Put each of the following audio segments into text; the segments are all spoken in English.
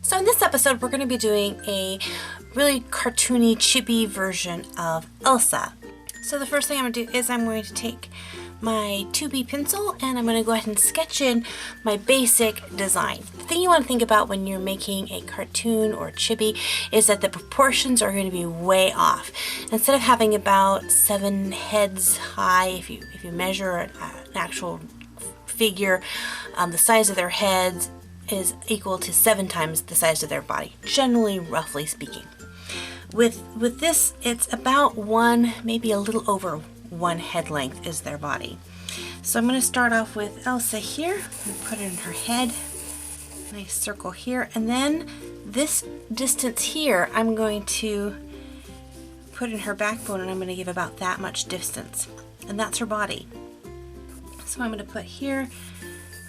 So in this episode, we're going to be doing a really cartoony, chibi version of Elsa. So the first thing I'm going to do is I'm going to take my 2B pencil and I'm going to go ahead and sketch in my basic design. The thing you want to think about when you're making a cartoon or chibi is that the proportions are going to be way off. Instead of having about 7 heads high, if you measure an actual figure, the size of their heads is equal to 7 times the size of their body, generally, roughly speaking. With this, it's about 1, maybe a little over 1 head length is their body. So I'm going to start off with Elsa here and put it in her head. Nice circle here, and then this distance here I'm going to put in her backbone, and I'm going to give about that much distance, and that's her body. So I'm going to put here,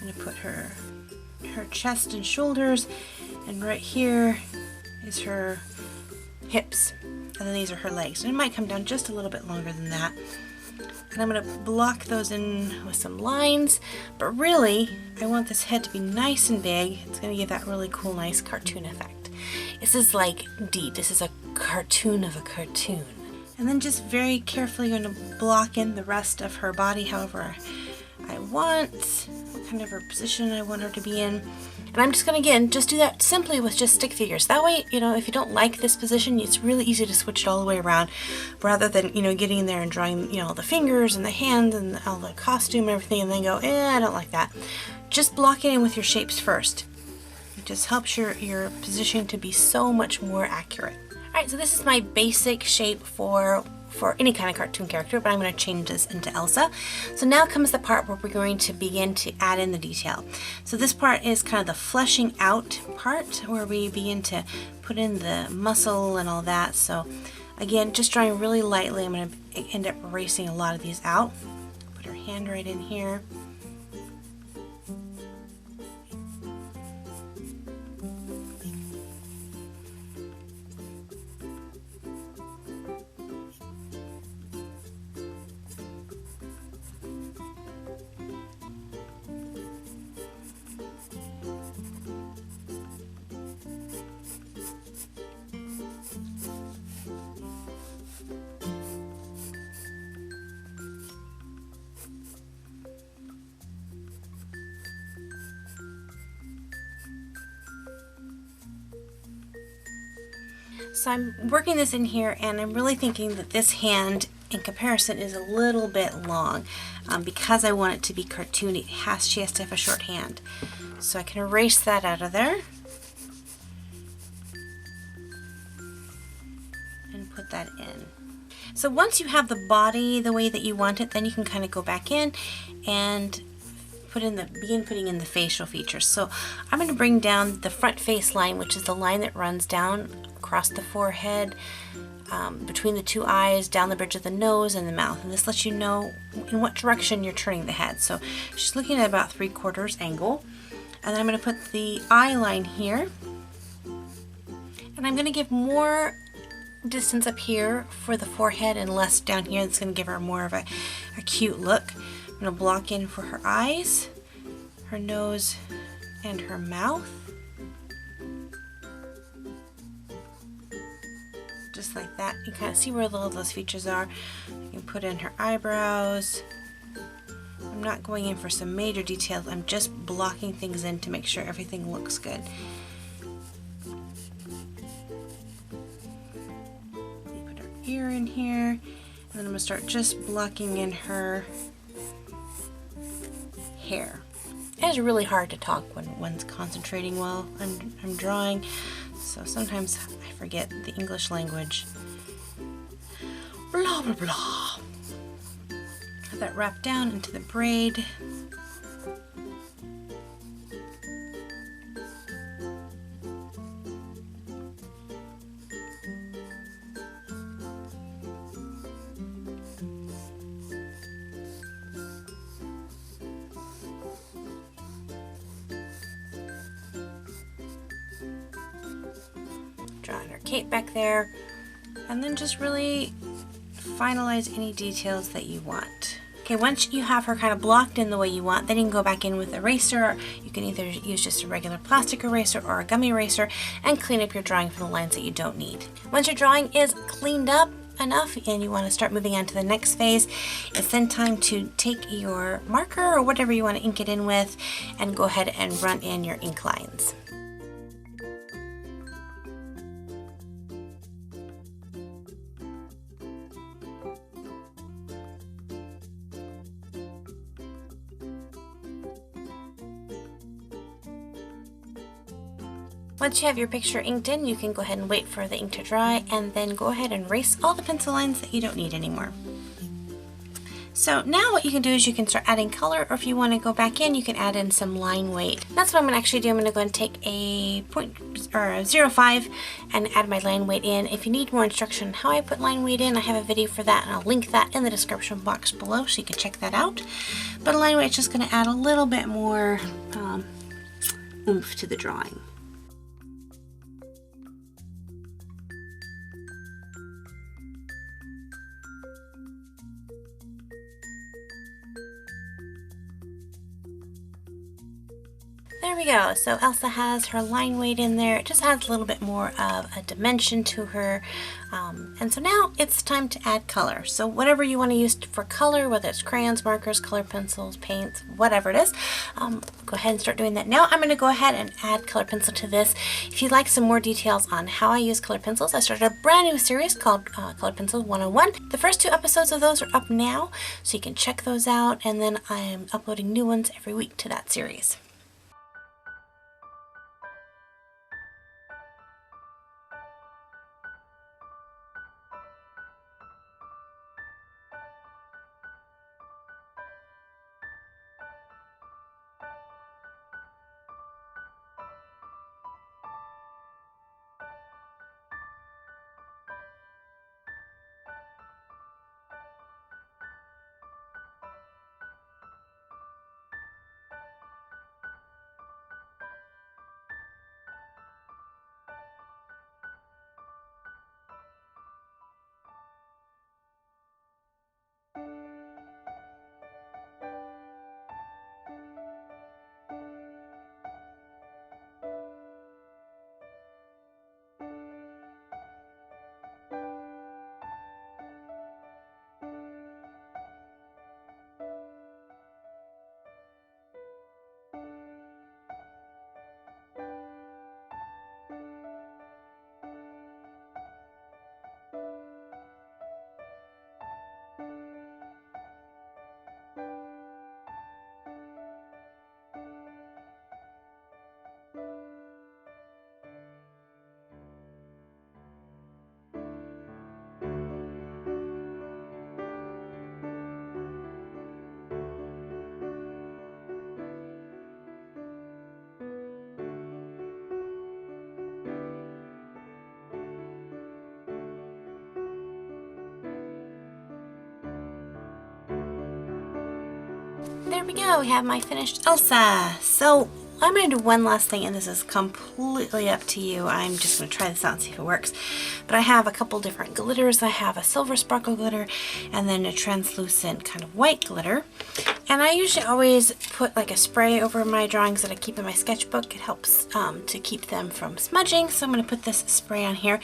I'm going to put her chest and shoulders, and right here is her hips, and then these are her legs, and it might come down just a little bit longer than that. And I'm going to block those in with some lines, but really I want this head to be nice and big. It's going to give that really cool, nice cartoon effect. This is like deep. This is a cartoon of a cartoon. And then just very carefully going to block in the rest of her body however I want, what kind of her position I want her to be in. And I'm just going to, again, just do that simply with just stick figures. That way, if you don't like this position, it's really easy to switch it all the way around rather than, getting in there and drawing, all the fingers and the hands and all the costume and everything and then go, I don't like that. Just block it in with your shapes first. It just helps your position to be so much more accurate. Alright, so this is my basic shape for any kind of cartoon character, but I'm going to change this into Elsa. So now comes the part where we're going to begin to add in the detail. So this part is kind of the fleshing out part where we begin to put in the muscle and all that. So again, just drawing really lightly. I'm going to end up erasing a lot of these out. Put her hand right in here. So I'm working this in here, and I'm really thinking that this hand in comparison is a little bit long because I want it to be cartoony. She has to have a short hand. So I can erase that out of there and put that in. So once you have the body the way that you want it, then you can kind of go back in and begin putting in the facial features. So I'm going to bring down the front face line, which is the line that runs down across the forehead, between the 2 eyes, down the bridge of the nose and the mouth. And this lets you know in what direction you're turning the head. So she's looking at about 3/4 angle. And then I'm going to put the eye line here. And I'm going to give more distance up here for the forehead and less down here. That's going to give her more of a cute look. I'm going to block in for her eyes, her nose, and her mouth. Just like that. You kind of see where all those features are. You can put in her eyebrows. I'm not going in for some major details. I'm just blocking things in to make sure everything looks good. Put her ear in here. And then I'm going to start just blocking in her hair. It's really hard to talk when one's concentrating while I'm drawing, so sometimes I forget the English language. Blah blah blah. Have that wrapped down into the braid. Drawing her cape back there, and then just really finalize any details that you want. Okay, once you have her kind of blocked in the way you want, then you can go back in with eraser. You can either use just a regular plastic eraser or a gummy eraser and clean up your drawing from the lines that you don't need. Once your drawing is cleaned up enough and you want to start moving on to the next phase, it's then time to take your marker or whatever you want to ink it in with and go ahead and run in your ink lines. Once you have your picture inked in, you can go ahead and wait for the ink to dry and then go ahead and erase all the pencil lines that you don't need anymore. So now what you can do is you can start adding color, or if you want to go back in, you can add in some line weight. That's what I'm going to actually do. I'm going to go and take a 0.05 and add my line weight in. If you need more instruction on how I put line weight in, I have a video for that and I'll link that in the description box below so you can check that out. But a line weight is just going to add a little bit more oomph to the drawing. There we go. So Elsa has her line weight in there. It just adds a little bit more of a dimension to her. And so now it's time to add color. So whatever you want to use for color, whether it's crayons, markers, color pencils, paints, whatever it is, go ahead and start doing that. Now I'm going to go ahead and add color pencil to this. If you'd like some more details on how I use color pencils, I started a brand new series called Color Pencils 101. The first 2 episodes of those are up now, so you can check those out, and then I'm uploading new ones every week to that series. There we go, we have my finished Elsa. So I'm going to do one last thing, and this is completely up to you. I'm just going to try this out and see if it works. But I have a couple different glitters. I have a silver sparkle glitter and then a translucent kind of white glitter. And I usually always put like a spray over my drawings that I keep in my sketchbook. It helps to keep them from smudging. So I'm going to put this spray on here,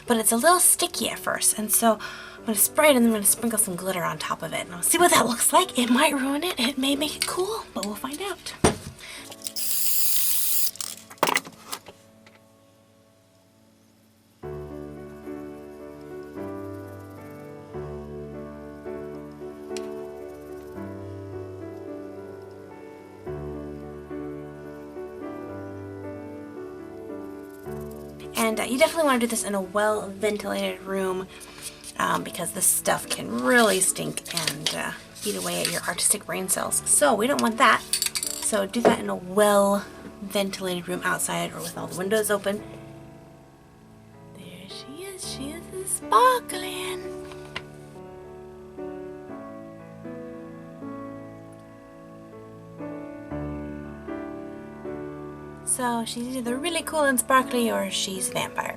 but it's a little sticky at first. And so I'm going to spray it and then I'm going to sprinkle some glitter on top of it. And I'll see what that looks like. It might ruin it. It may make it cool, but we'll find out. And you definitely want to do this in a well-ventilated room because this stuff can really stink and eat away at your artistic brain cells. So we don't want that. So do that in a well-ventilated room outside or with all the windows open. There she is. She is sparkling. So she's either really cool and sparkly or she's a vampire.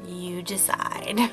You decide.